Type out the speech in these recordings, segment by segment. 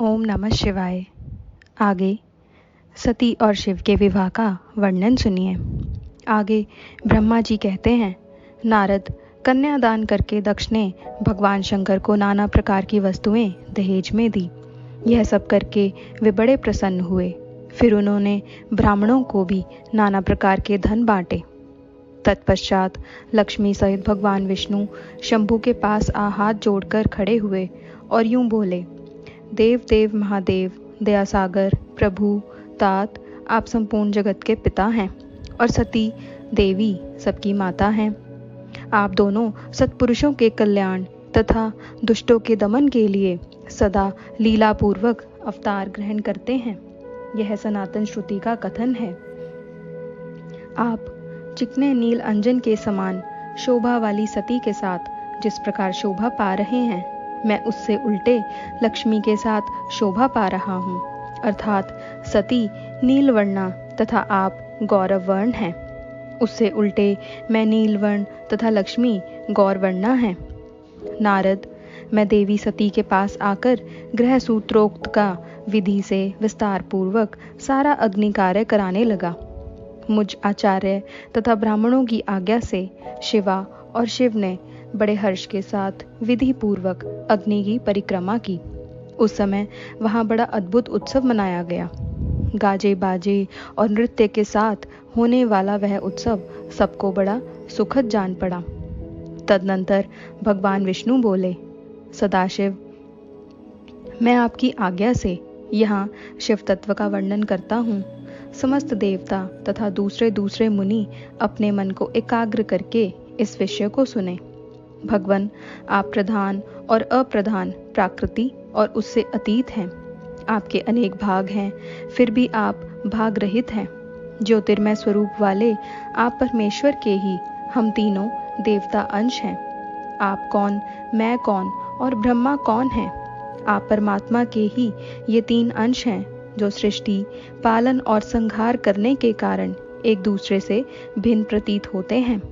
ओम नमः शिवाय। आगे सती और शिव के विवाह का वर्णन सुनिए। आगे ब्रह्मा जी कहते हैं, नारद, कन्यादान करके दक्ष ने भगवान शंकर को नाना प्रकार की वस्तुएं दहेज में दी। यह सब करके वे बड़े प्रसन्न हुए। फिर उन्होंने ब्राह्मणों को भी नाना प्रकार के धन बांटे। तत्पश्चात लक्ष्मी सहित भगवान विष्णु शंभु के पास हाथ जोड़कर खड़े हुए और यूं बोले, देव देव महादेव, दया सागर, प्रभु, तात, आप संपूर्ण जगत के पिता हैं और सती देवी सबकी माता हैं। आप दोनों सत्पुरुषों के कल्याण तथा दुष्टों के दमन के लिए सदा लीला पूर्वक अवतार ग्रहण करते हैं। यह सनातन श्रुति का कथन है। आप चिकने नील अंजन के समान शोभा वाली सती के साथ जिस प्रकार शोभा पा रहे हैं, मैं उससे उल्टे लक्ष्मी के साथ शोभा पा रहा हूँ। अर्थात सती नीलवर्णा तथा आप गौरववर्ण हैं। उससे उल्टे मैं नीलवर्ण तथा लक्ष्मी गौरवर्णा है। नारद, मैं देवी सती के पास आकर गृह सूत्रोक्त का विधि से विस्तार पूर्वक सारा अग्नि कार्य कराने लगा। मुझ आचार्य तथा ब्राह्मणों की आज्ञा से शिवा और शिव ने बड़े हर्ष के साथ विधि पूर्वक अग्नि की परिक्रमा की। उस समय वहां बड़ा अद्भुत उत्सव मनाया गया। गाजे बाजे और नृत्य के साथ होने वाला वह उत्सव सबको बड़ा सुखद जान पड़ा। तदनंतर भगवान विष्णु बोले, सदाशिव, मैं आपकी आज्ञा से यहाँ शिव तत्व का वर्णन करता हूँ। समस्त देवता तथा दूसरे दूसरे मुनि अपने मन को एकाग्र करके इस विषय को सुने। भगवान, आप प्रधान और अप्रधान, प्राकृति और उससे अतीत हैं। आपके अनेक भाग हैं, फिर भी आप भाग रहित हैं। ज्योतिर्मय स्वरूप वाले आप परमेश्वर के ही हम तीनों देवता अंश हैं। आप कौन, मैं कौन और ब्रह्मा कौन हैं? आप परमात्मा के ही ये तीन अंश हैं जो सृष्टि, पालन और संहार करने के कारण एक दूसरे से भिन्न प्रतीत होते हैं।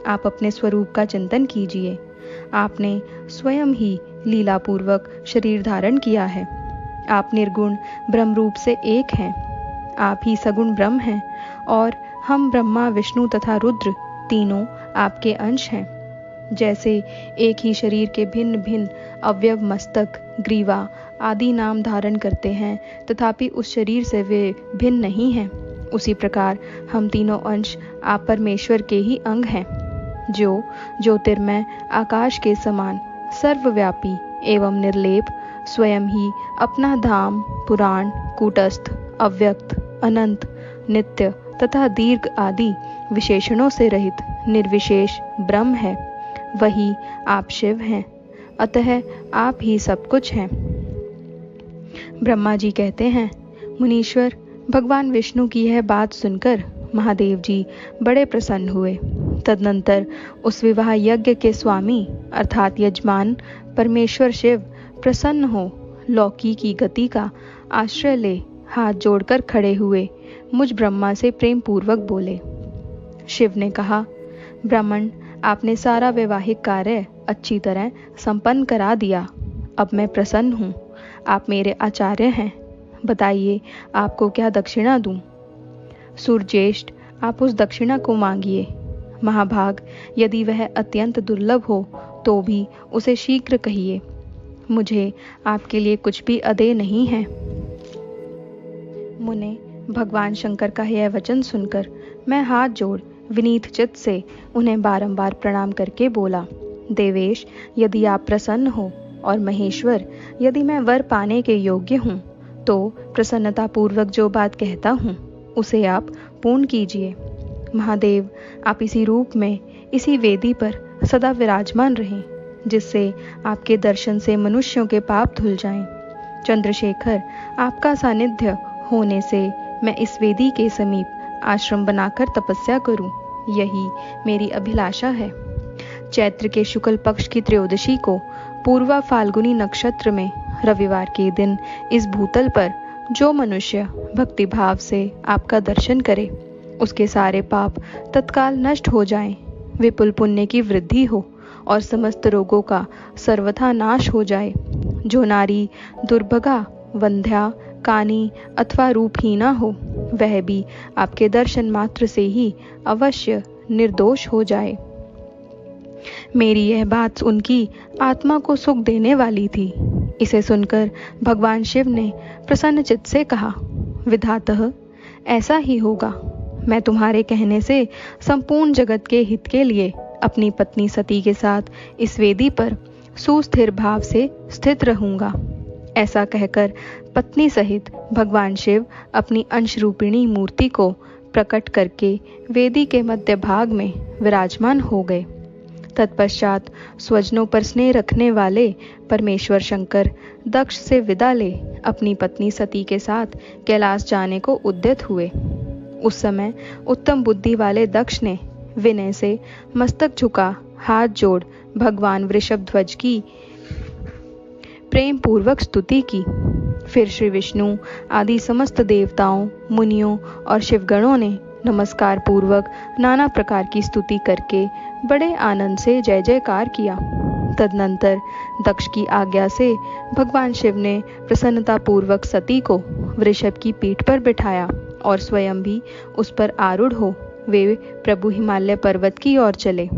आप अपने स्वरूप का चिंतन कीजिए। आपने स्वयं ही लीला पूर्वक शरीर धारण किया है। आप निर्गुण ब्रह्म रूप से एक हैं। आप ही सगुण ब्रह्म हैं और हम ब्रह्मा, विष्णु तथा रुद्र तीनों आपके अंश हैं। जैसे एक ही शरीर के भिन्न भिन्न अवयव मस्तक, ग्रीवा आदि नाम धारण करते हैं, तथापि उस शरीर से वे भिन्न नहीं हैं, उसी प्रकार हम तीनों अंश आप परमेश्वर के ही अंग हैं, जो ज्योतिर्मय आकाश के समान सर्वव्यापी एवं निर्लेप स्वयं ही अपना धाम, पुराण, कूटस्थ, अव्यक्त, अनंत, नित्य तथा दीर्घ आदि विशेषणों से रहित निर्विशेष ब्रह्म है। वही आप शिव हैं। अतः आप ही सब कुछ हैं। ब्रह्मा जी कहते हैं, मुनीश्वर, भगवान विष्णु की यह बात सुनकर महादेव जी बड़े प्रसन्न हुए। तदनंतर उस विवाह यज्ञ के स्वामी अर्थात यजमान परमेश्वर शिव प्रसन्न हो लौकी की गति का आश्रय ले हाथ जोड़कर खड़े हुए मुझ ब्रह्मा से प्रेम पूर्वक बोले। शिव ने कहा, ब्राह्मण, आपने सारा वैवाहिक कार्य अच्छी तरह संपन्न करा दिया। अब मैं प्रसन्न हूँ। आप मेरे आचार्य हैं। बताइए, आपको क्या दक्षिणा दूं? सूर्यज्येष्ठ, आप उस दक्षिणा को मांगिए। महाभाग, यदि वह अत्यंत दुर्लभ हो तो भी उसे शीघ्र कहिए। मुझे आपके लिए कुछ भी अदेय नहीं है। मुने, भगवान शंकर का यह वचन सुनकर मैं हाथ जोड़ विनीत चित्त से उन्हें बारंबार प्रणाम करके बोला, देवेश, यदि आप प्रसन्न हो और महेश्वर, यदि मैं वर पाने के योग्य हूँ तो प्रसन्नता पूर्वक जो बात कहता हूँ उसे आप पूर्ण कीजिए। महादेव, आप इसी रूप में इसी वेदी पर सदा विराजमान रहें, जिससे आपके दर्शन से मनुष्यों के पाप धुल जाएं। चंद्रशेखर, आपका सानिध्य होने से मैं इस वेदी के समीप आश्रम बनाकर तपस्या करूं, यही मेरी अभिलाषा है। चैत्र के शुक्ल पक्ष की त्रयोदशी को पूर्वा फाल्गुनी नक्षत्र में रविवार के दिन इस भूतल पर जो मनुष्य भक्ति भाव से आपका दर्शन करे, उसके सारे पाप तत्काल नष्ट हो जाएं, विपुल पुण्य की वृद्धि हो और समस्त रोगों का सर्वथा नाश हो जाए। जो नारी दुर्भगा वंध्या, कानी अथवा रूपहीना हो, वह भी आपके दर्शन मात्र से ही अवश्य निर्दोष हो जाए। मेरी यह बात उनकी आत्मा को सुख देने वाली थी। इसे सुनकर भगवान शिव ने प्रसन्न चित्त से कहा, विधातः ऐसा ही होगा। मैं तुम्हारे कहने से संपूर्ण जगत के हित के लिए अपनी पत्नी सती के साथ इस वेदी पर सुस्थिर भाव से स्थित रहूंगा। ऐसा कहकर पत्नी सहित भगवान शिव अपनी अंश रूपिणी मूर्ति को प्रकट करके वेदी के मध्य भाग में विराजमान हो गए। तत्पश्चात स्वजनों पर स्नेह रखने वाले परमेश्वर शंकर दक्ष से विदा ले अपनी पत्नी सती के साथ कैलाश जाने को उद्यत हुए। उस समय उत्तम बुद्धि वाले दक्ष ने विनय से मस्तक झुका हाथ जोड़ भगवान वृषभध्वज की प्रेम पूर्वक स्तुति की। फिर श्री विष्णु आदि समस्त देवताओं, मुनियों और शिवगणों ने नमस्कार पूर्वक नाना प्रकार की स्तुति करके बड़े आनंद से जय जयकार किया। तदनंतर दक्ष की आज्ञा से भगवान शिव ने प्रसन्नता पूर्वक सती को वृषभ की पीठ पर बिठाया और स्वयं भी उस पर आरूढ़ हो वे प्रभु हिमालय पर्वत की ओर चले।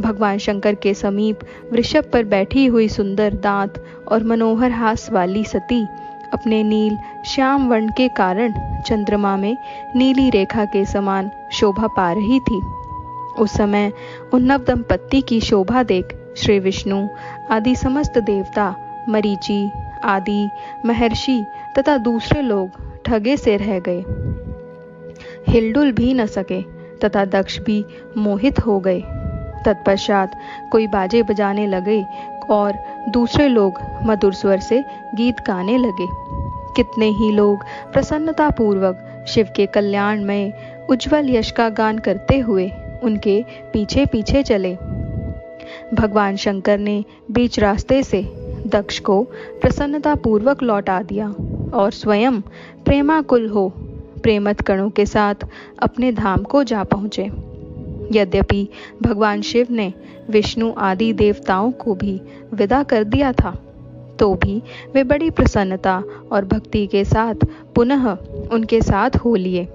भगवान शंकर के समीप वृषभ पर बैठी हुई सुंदर दांत और मनोहर हास वाली सती अपने नील श्याम वर्ण के कारण चंद्रमा में नीली रेखा के समान शोभा पा रही थी। उस समय उन नव दंपत्ति की शोभा देख श्री विष्णु आदि समस्त देवता, मरीचि आदि महर्षि तथा दूसरे लोग ठगे से रह गए, हिलडुल भी न सके तथा दक्ष भी मोहित हो गए। तत्पश्चात कोई बाजे बजाने लगे और दूसरे लोग मधुर स्वर से गीत गाने लगे। कितने ही लोग प्रसन्नता पूर्वक शिव के कल्याण में उज्जवल यश का गान करते हुए उनके पीछे पीछे चले। भगवान शंकर ने बीच रास्ते से दक्ष को प्रसन्नता पूर्वक लौटा दिया और स्वयं प्रेमाकुल हो प्रेमत कणों के साथ अपने धाम को जा पहुँचे। यद्यपि भगवान शिव ने विष्णु आदि देवताओं को भी विदा कर दिया था, तो भी वे बड़ी प्रसन्नता और भक्ति के साथ पुनः उनके साथ हो लिए।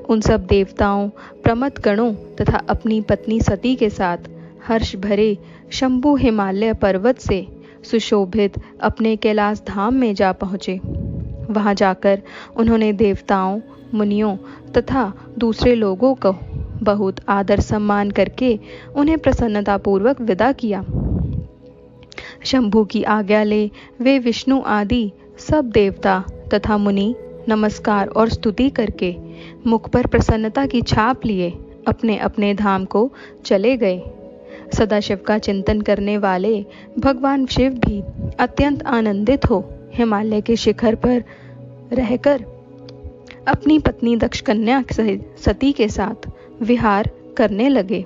उन सब देवताओं, प्रमथ गणों तथा अपनी पत्नी सती के साथ हर्ष भरे शंभु हिमालय पर्वत से सुशोभित अपने कैलाश धाम में जा पहुँचे। वहां जाकर उन्होंने देवताओं, मुनियों तथा दूसरे लोगों को बहुत आदर सम्मान करके उन्हें प्रसन्नता पूर्वक विदा किया। शंभु की आज्ञा ले वे विष्णु आदि सब देवता तथा मुनि नमस्कार और स्तुति करके मुख पर प्रसन्नता की छाप लिए अपने अपने धाम को चले गए। सदाशिव का चिंतन करने वाले भगवान शिव भी अत्यंत आनंदित हो हिमालय के शिखर पर रहकर अपनी पत्नी दक्ष कन्या सहित सती के साथ विहार करने लगे।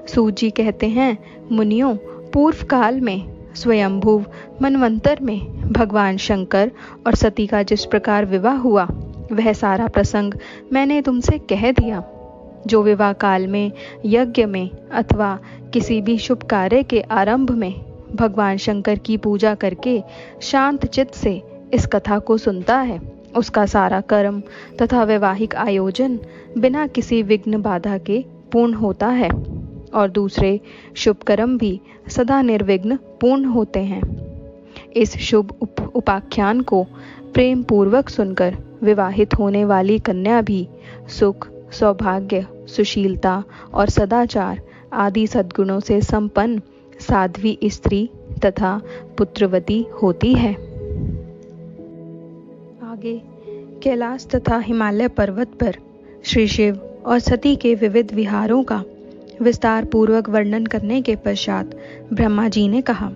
सूत जी कहते हैं, मुनियों, पूर्व काल में स्वयंभुव मनवंतर में भगवान शंकर और सती का जिस प्रकार विवाह हुआ वह सारा प्रसंग मैंने तुमसे कह दिया। जो विवाह काल में, यज्ञ में अथवा किसी भी शुभ कार्य के आरंभ में भगवान शंकर की पूजा करके शांत चित्त से इस कथा को सुनता है, उसका सारा कर्म तथा वैवाहिक आयोजन बिना किसी विघ्न बाधा के पूर्ण होता है और दूसरे शुभ कर्म भी सदा निर्विघ्न पूर्ण होते हैं। इस शुभ उपाख्यान को प्रेम पूर्वक सुनकर विवाहित होने वाली कन्या भी सुख, सौभाग्य, सुशीलता और सदाचार आदि सद्गुणों से संपन्न साध्वी स्त्री तथा पुत्रवती होती है। आगे कैलाश तथा हिमालय पर्वत पर श्री शिव और सती के विविध विहारों का विस्तार पूर्वक वर्णन करने के पश्चात ब्रह्मा जी ने कहा,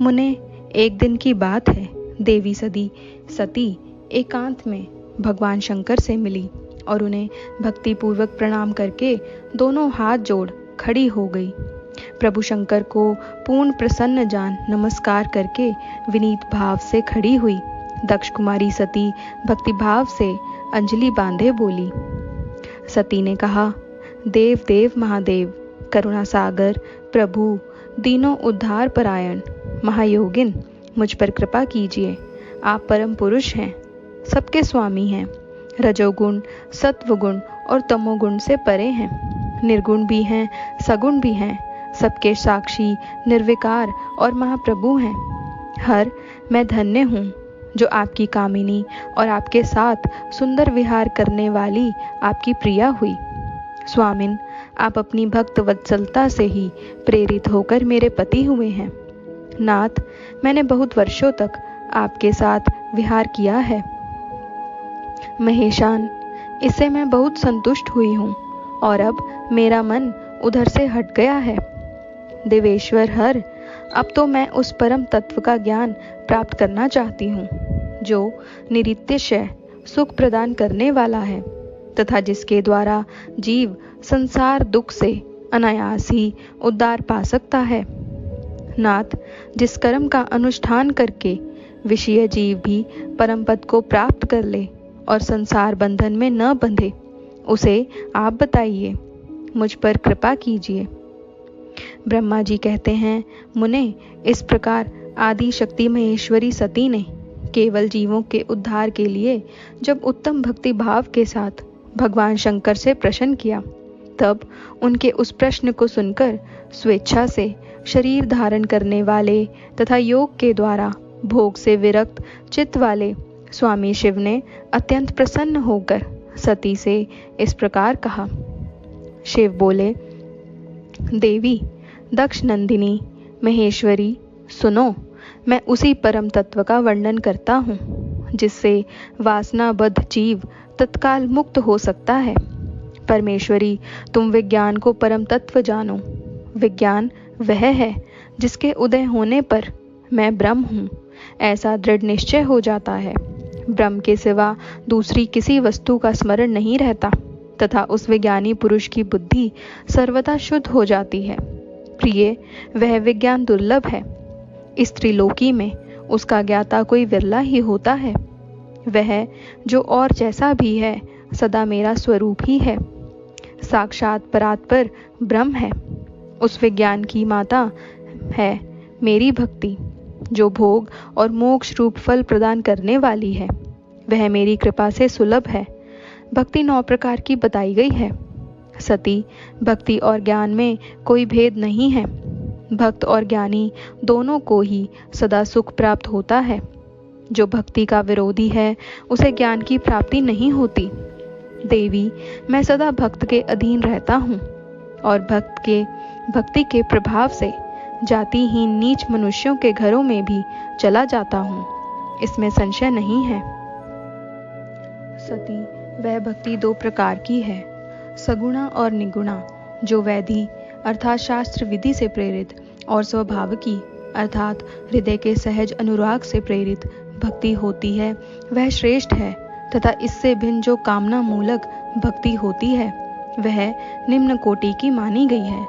मुने, एक दिन की बात है, देवी सती एकांत में भगवान शंकर से मिली और उन्हें भक्ति पूर्वक प्रणाम करके दोनों हाथ जोड़ खड़ी हो गई। प्रभु शंकर को पूर्ण प्रसन्न जान नमस्कार करके विनीत भाव से खड़ी हुई। दक्ष कुमारी सती भक्ति भाव से अंजलि बांधे बोली। सती ने कहा, देव देव महादेव, करुणा सागर, प्रभु, दीनों उद्धार परायण, महायोगिन, मुझ पर कृपा कीजिए। आप परम पुरुष हैं, सबके स्वामी हैं, रजोगुण, सत्वगुण और तमोगुण से परे हैं, निर्गुण भी हैं, सगुण भी हैं, सबके साक्षी, निर्विकार और महाप्रभु हैं। हर मैं धन्य हूँ जो आपकी कामिनी और आपके साथ सुंदर विहार करने वाली आपकी प्रिया हुई। स्वामिन, आप अपनी भक्त वत्सलता से ही प्रेरित होकर मेरे पति हुए हैं। नाथ, मैंने बहुत वर्षों तक आपके साथ विहार किया है। महेशान, इससे मैं बहुत संतुष्ट हुई हूँ और अब मेरा मन उधर से हट गया है। देवेश्वर हर, अब तो मैं उस परम तत्व का ज्ञान प्राप्त करना चाहती हूँ जो निरतिशय सुख प्रदान करने वाला है तथा जिसके द्वारा जीव संसार दुख से अनायास ही उद्धार पा सकता है। नाथ, जिस कर्म का अनुष्ठान करके विषय जीव भी परम पद को प्राप्त कर ले और संसार बंधन में न बंधे, उसे आप बताइए। मुझ पर कृपा कीजिए। ब्रह्मा जी कहते हैं, मुने, इस प्रकार आदि शक्ति महेश्वरी सती ने केवल जीवों के उद्धार के लिए जब उत्तम भक्ति भाव के साथ भगवान शंकर से प्रश्न किया, तब उनके उस प्रश्न को सुनकर स्वेच्छा से शरीर धारण करने वाले तथा योग के द्वारा भोग से विरक्त चित्त वाले स्वामी शिव ने अत्यंत प्रसन्न होकर सती से इस प्रकार कहा। शिव बोले, देवी, दक्ष नंदिनी, महेश्वरी, सुनो, मैं उसी परम तत्व का वर्णन करता हूँ जिससे वासनाबद्ध जीव तत्काल मुक्त हो सकता है। परमेश्वरी, तुम विज्ञान को परम तत्व जानो। विज्ञान वह है जिसके उदय होने पर मैं ब्रह्म हूँ ऐसा दृढ़ निश्चय हो जाता है। ब्रह्म के सिवा दूसरी किसी वस्तु का स्मरण नहीं रहता तथा उस विज्ञानी पुरुष की बुद्धि सर्वदा शुद्ध हो जाती है। प्रिय, वह विज्ञान दुर्लभ है। इस त्रिलोकी में उसका ज्ञाता कोई विरला ही होता है। वह जो और जैसा भी है सदा मेरा स्वरूप ही है, साक्षात परात्पर ब्रह्म है। उस विज्ञान की माता है मेरी भक्ति, जो भोग और मोक्ष रूप फल प्रदान करने वाली है। वह मेरी कृपा से सुलभ है। भक्ति 9 प्रकार की बताई गई है। सती, भक्ति और ज्ञान में कोई भेद नहीं है। भक्त और ज्ञानी दोनों को ही सदा सुख प्राप्त होता है। जो भक्ति का विरोधी है उसे ज्ञान की प्राप्ति नहीं होती। देवी, मैं सदा भक्त के अधीन रहता हूँ और भक्ति के प्रभाव से जातिहीन नीच मनुष्यों के घरों में भी चला जाता हूँ, इसमें संशय नहीं है। सती, वह भक्ति 2 प्रकार की है, सगुणा और निगुणा। जो वैधि अर्थात शास्त्र विधि से प्रेरित और स्वभावकी अर्थात हृदय के सहज अनुराग से प्रेरित भक्ति होती है, वह श्रेष्ठ है तथा इससे भिन्न जो कामना मूलक भक्ति होती है वह निम्न कोटि की मानी गई है।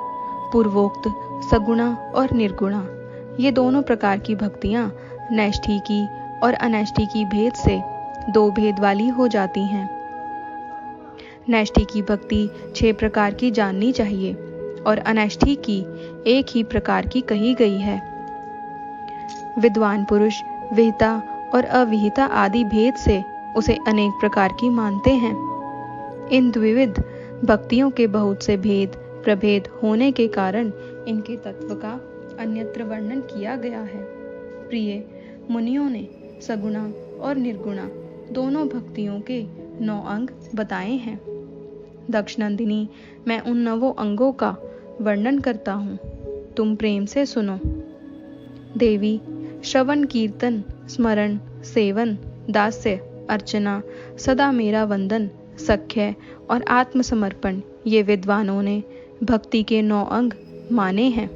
पूर्वोक्त सगुणा और निर्गुणा, ये दोनों प्रकार की भक्तियां नैष्ठिकी और अनैष्ठिकी भेद से 2 भेद वाली हो जाती हैं। नैष्ठिकी भक्ति 6 प्रकार की जाननी चाहिए और अनैष्ठिकी 1 ही प्रकार की कही गई है। विद्वान पुरुष विहिता और अविहिता आदि भेद से उसे अनेक प्रकार की मानते हैं। इन द्विविध भक्तियों के बहुत से भेद प्रभेद होने के कारण इनके तत्व का अन्यत्र वर्णन किया गया है। प्रिय, मुनियों ने सगुणा और निर्गुणा दोनों भक्तियों के 9 अंग बताए हैं। दक्ष नंदिनी, मैं उन 9 अंगों का वर्णन करता हूँ, तुम प्रेम से सुनो। देवी, श्रवण, कीर्तन, स्मरण, सेवन, दास्य, अर्चना, सदा मेरा वंदन, सख्य और आत्मसमर्पण, ये विद्वानों ने भक्ति के 9 अंग माने हैं।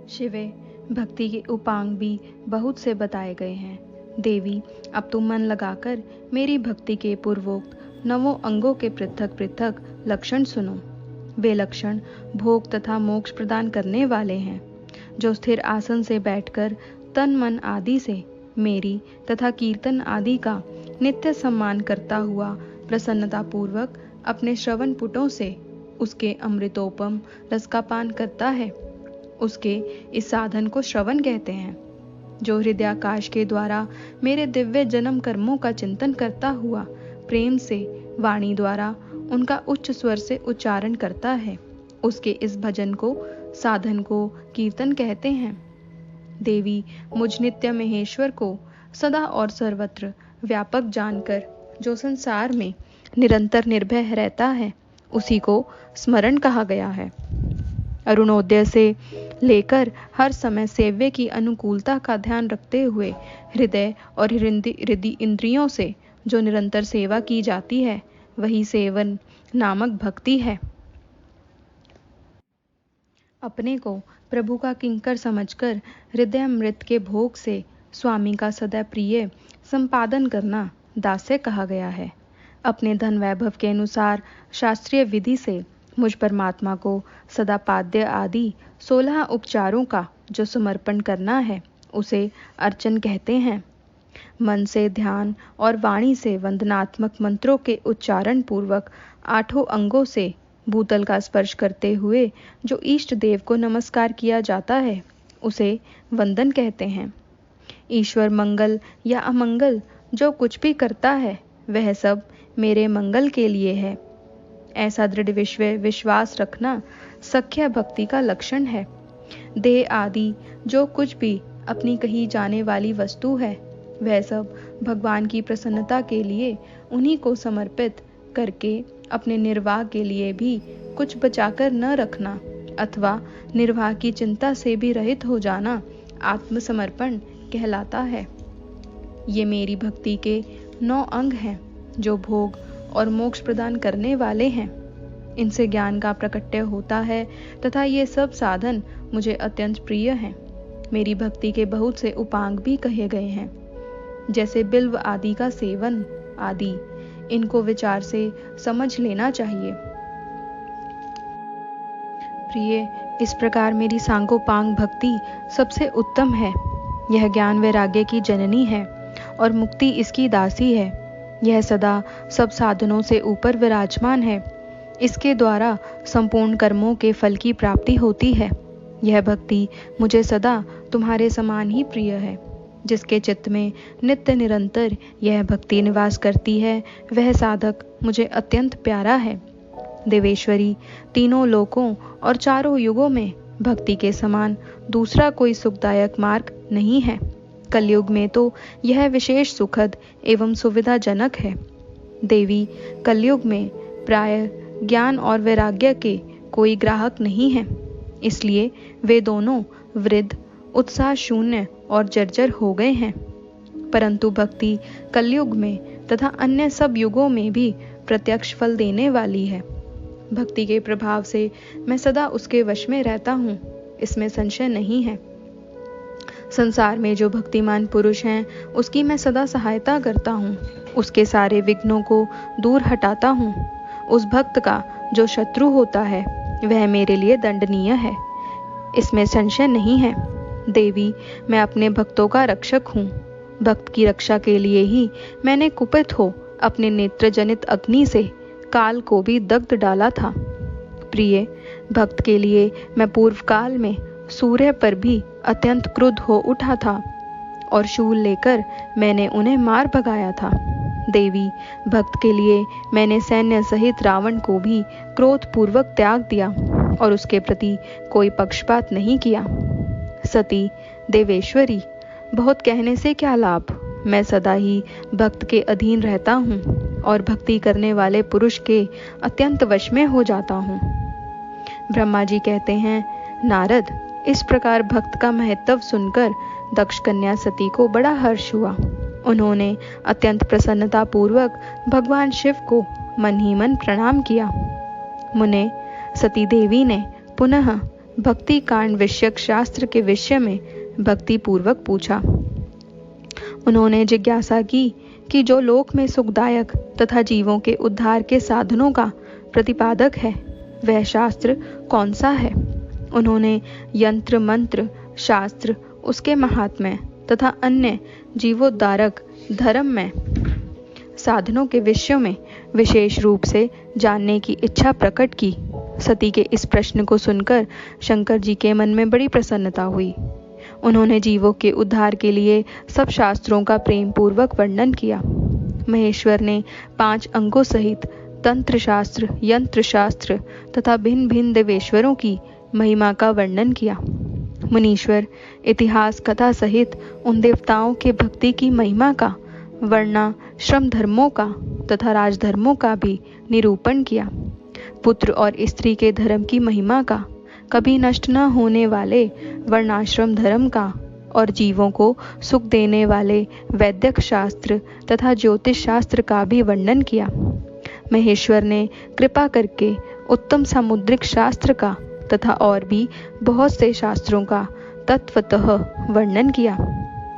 शिवे, भक्ति के उपांग भी बहुत से बताए गए हैं। देवी, अब तुम मन लगाकर मेरी भक्ति के पूर्वोक्त 9 अंगों के पृथक पृथक लक्षण सुनो। वे लक्षण भोग तथा मोक्ष प्रदान करने वाले हैं। जो स्थिर आसन से बैठकर तन मन आदि से मेरी तथा कीर्तन आदि का नित्य सम्मान करता हुआ प्रसन्नता पूर्वक अपने श्रवण पुटों से उसके अमृतोपम रस का पान करता है, उसके इस साधन को श्रवण कहते हैं। जो हृदयाकाश के द्वारा मेरे दिव्य जन्म कर्मों का चिंतन करता हुआ प्रेम से वाणी द्वारा उनका उच्च स्वर से उच्चारण करता है, उसके इस भजन को, साधन को कीर्तन कहते हैं। देवी मुझ नित्य महेश्वर को सदा और सर्वत्र व्यापक जानकर जो संसार में निरंतर निर्भय रहता है, उसी को स्मरण कहा गया है। अरुणोदय से लेकर हर समय सेव्य की अनुकूलता का ध्यान रखते हुए हृदय और हृदय इंद्रियों से जो निरंतर सेवा की जाती है, वही सेवन नामक भक्ति है। अपने को प्रभु का किंकर समझकर हृदयामृत के भोग से स्वामी का सदा प्रिय संपादन करना दास्य कहा गया है। अपने धन वैभव के अनुसार शास्त्रीय विधि से मुझ परमात्मा को सदा पाद्य आदि 16 उपचारों का जो समर्पण करना है, उसे अर्चन कहते हैं। मन से ध्यान और वाणी से वंदनात्मक मंत्रों के उच्चारण पूर्वक 8 अंगों से भूतल का स्पर्श करते हुए जो इष्ट देव को नमस्कार किया जाता है, उसे वंदन कहते हैं। ईश्वर मंगल या अमंगल जो कुछ भी करता है, वह सब मेरे मंगल के लिए है, ऐसा दृढ़ विश्वास रखना सख्य भक्ति का लक्षण है। देह आदि जो कुछ भी अपनी कही जाने वाली वस्तु है, वह सब भगवान की प्रसन्नता के लिए उन्हीं को समर्पित करके अपने निर्वाह के लिए भी कुछ बचाकर न रखना अथवा निर्वाह की चिंता से भी रहित हो जाना आत्मसमर्पण कहलाता है। ये मेरी भक्ति के 9 अंग हैं जो भोग और मोक्ष प्रदान करने वाले हैं। इनसे ज्ञान का प्रकट्य होता है तथा ये सब साधन मुझे अत्यंत प्रिय हैं। मेरी भक्ति के बहुत से उपांग भी कहे गए हैं, जैसे बिल्व आदि का सेवन आदि। इनको विचार से समझ लेना चाहिए। प्रिय, इस प्रकार मेरी सांगोपांग भक्ति सबसे उत्तम है। यह ज्ञान वैराग्य की जननी है और मुक्ति इसकी दासी है। यह सदा सब साधनों से ऊपर विराजमान है। इसके द्वारा संपूर्ण कर्मों के फल की प्राप्ति होती है। यह भक्ति मुझे सदा तुम्हारे समान ही प्रिय है। जिसके चित्त में नित्य निरंतर यह भक्ति निवास करती है, वह साधक मुझे अत्यंत प्यारा है। देवेश्वरी, तीनों लोकों और चारों युगों में भक्ति के समान दूसरा कोई सुखदायक मार्ग नहीं है। कलयुग में तो यह विशेष सुखद एवं सुविधाजनक है। देवी, कलयुग में प्राय ज्ञान और वैराग्य के कोई ग्राहक नहीं है, इसलिए वे दोनों वृद्ध, उत्साह शून्य और जर्जर हो गए हैं। परंतु भक्ति कलयुग में तथा अन्य सब युगों में भी प्रत्यक्ष फल देने वाली है। भक्ति के प्रभाव से मैं सदा उसके वश में रहता हूँ, इसमें संशय नहीं है। संसार में जो भक्तिमान पुरुष हैं, उसकी मैं सदा सहायता करता हूँ, उसके सारे विघ्नों को दूर हटाता हूँ। उस भक्त का जो शत्रु होता है, वह मेरे लिए दंडनीय है, इसमें संशय नहीं है। देवी, मैं अपने भक्तों का रक्षक हूँ। भक्त की रक्षा के लिए ही मैंने कुपित हो अपने नेत्र जनित अग्नि से काल को भी दग्ध डाला था। प्रिय, भक्त के लिए मैं पूर्व काल में सूर्य पर भी अत्यंत क्रुद्ध हो उठा था और शूल लेकर मैंने उन्हें मार भगाया था। देवी, भक्त के लिए मैंने सैन्य सहित रावण को भी क्रोध पूर्वक त्याग दिया और उसके प्रति कोई पक्षपात नहीं किया। सती, देवेश्वरी, बहुत कहने से क्या लाभ। मैं सदा ही भक्त के अधीन रहता हूँ और भक्ति करने वाले पुरुष के अत्यंत वश में हो जाता हूँ। ब्रह्मा जी कहते हैं, नारद, इस प्रकार भक्त का महत्व सुनकर दक्ष कन्या सती को बड़ा हर्ष हुआ। उन्होंने अत्यंत प्रसन्नता पूर्वक भगवान शिव को मन ही मन प्रणाम किया। मुने, सती देवी ने पुनः भक्ति कांड विषयक शास्त्र के विषय में भक्ति पूर्वक पूछा। उन्होंने जिज्ञासा की कि जो लोक में सुखदायक तथा जीवों के उद्धार के साधनों का प्रतिपादक है, वह शास्त्र कौन सा है। उन्होंने यंत्र मंत्र शास्त्र, उसके महात्म्य तथा अन्य जीवोद्धारक धर्म में साधनों के विषयों में विशेष रूप से जानने की इच्छा प्रकट की। सती के इस प्रश्न को सुनकर शंकर जी के मन में बड़ी प्रसन्नता हुई। उन्होंने जीवों के उद्धार के लिए सब शास्त्रों का प्रेम पूर्वक वर्णन किया। महेश्वर ने 5 अंगों सहित तंत्र शास्त्र, यंत्र शास्त्र तथा भिन्न भिन्न देवेश्वरों की महिमा का वर्णन किया। मुनीश्वर इतिहास कथा सहित उन देवताओं के भक्ति की महिमा का, वर्णाश्रम धर्मों का तथा राजधर्मों का भी निरूपण किया। पुत्र और स्त्री के धर्म की महिमा का, कभी नष्ट न होने वाले वर्णाश्रम धर्म का और जीवों को सुख देने वाले वैदिक शास्त्र तथा ज्योतिष शास्त्र का भी वर्णन किया। महेश्वर ने कृपा करके उत्तम सामुद्रिक शास्त्र का तथा और भी बहुत से शास्त्रों का तत्वतः वर्णन किया।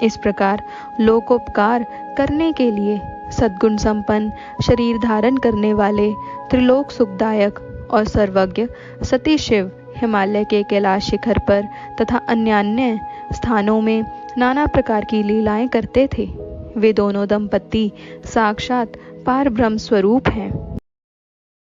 इस प्रकार लोकोपकार करने के लिए सद्गुण संपन्न, शरीर धारण करने वाले, त्रिलोक सुखदायक और सर्वज्ञ सती शिव हिमालय के कैलाश शिखर पर तथा अन्य स्थानों में नाना प्रकार की लीलाएं करते थे। वे दोनों दंपत्ति साक्षात पार ब्रह्म स्वरूप हैं।